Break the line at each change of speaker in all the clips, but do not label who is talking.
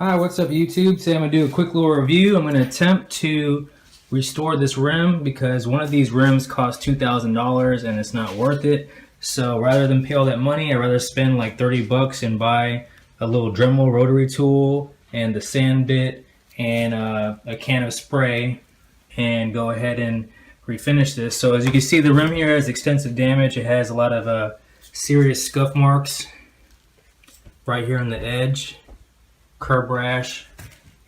Hi, what's up YouTube? Today I'm going to do a quick little review. I'm going to attempt to restore this rim because one of these rims cost $2,000 and it's not worth it. So rather than pay all that money, I'd rather spend like 30 bucks and buy a little Dremel rotary tool and the sand bit and a can of spray and go ahead and refinish this. So as you can see, the rim here has extensive damage. It has a lot of serious scuff marks right here on the edge. Curb rash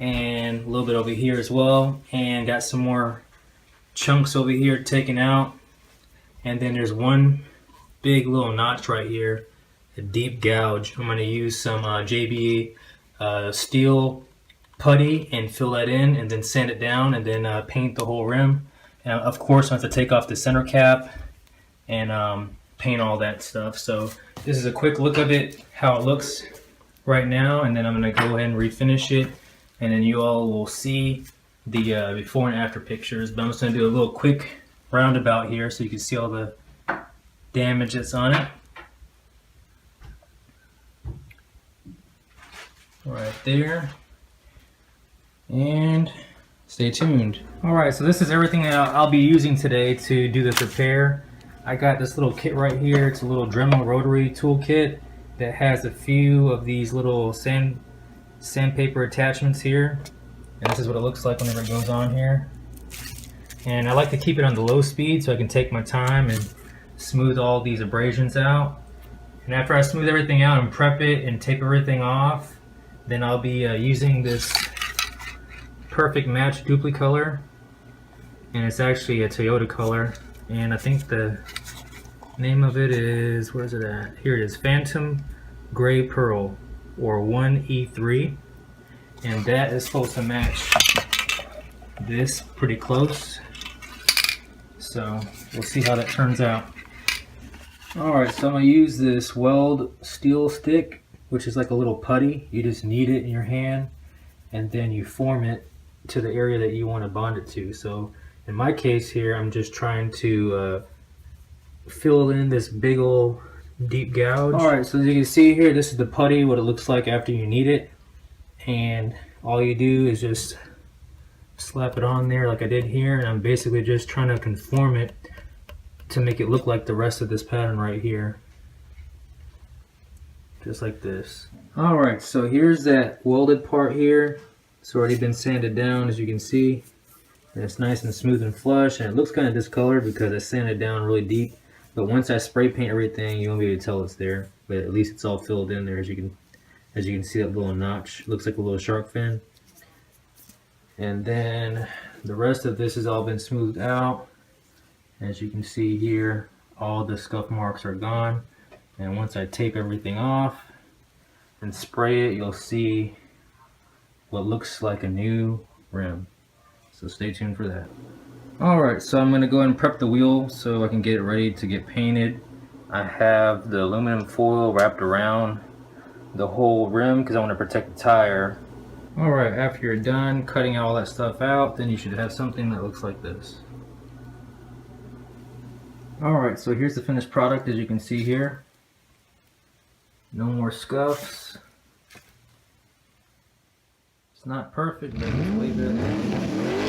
and a little bit over here as well, and got some more chunks over here taken out, and then there's one big little notch right here, a deep gouge. I'm going to use some JB steel putty and fill that in and then sand it down and then paint the whole rim. And of course I have to take off the center cap and paint all that stuff. So this is a quick look of it, how it looks right now, and then I'm going to go ahead and refinish it, and then you all will see the before and after pictures. But I'm just going to do a little quick roundabout here so you can see all the damage that's on it. Right there. And stay tuned. Alright, so this is everything that I'll be using today to do this repair. I got this little kit right here. It's a little Dremel rotary tool kit that has a few of these little sandpaper attachments here, and this is what it looks like whenever it goes on here. And I like to keep it on the low speed so I can take my time and smooth all these abrasions out. And after I smooth everything out and prep it and tape everything off, then I'll be using this Perfect Match Duplicolor, and it's actually a Toyota color, and I think the name of it is, where's it at? Here it is, Phantom Gray Pearl, or 1E3, and that is supposed to match this pretty close. So we'll see how that turns out. Alright, so I'm going to use this weld steel stick, which is like a little putty. You just knead it in your hand and then you form it to the area that you want to bond it to. So in my case here, I'm just trying to fill in this big old deep gouge. Alright, so as you can see here, this is the putty, what it looks like after you knead it. And all you do is just slap it on there like I did here, and I'm basically just trying to conform it to make it look like the rest of this pattern right here. Just like this. Alright, so here's that welded part here. It's already been sanded down, as you can see. And it's nice and smooth and flush, and it looks kind of discolored because I sanded down really deep. But once I spray paint everything, you won't be able to tell it's there. But at least it's all filled in there, as you can see that little notch. It looks like a little shark fin. And then the rest of this has all been smoothed out. As you can see here, all the scuff marks are gone. And once I tape everything off and spray it, you'll see what looks like a new rim. So stay tuned for that. Alright, so I'm going to go ahead and prep the wheel so I can get it ready to get painted. I have the aluminum foil wrapped around the whole rim because I want to protect the tire. Alright, after you're done cutting all that stuff out, then you should have something that looks like this. Alright, so here's the finished product, as you can see here. No more scuffs. It's not perfect, but it's way better.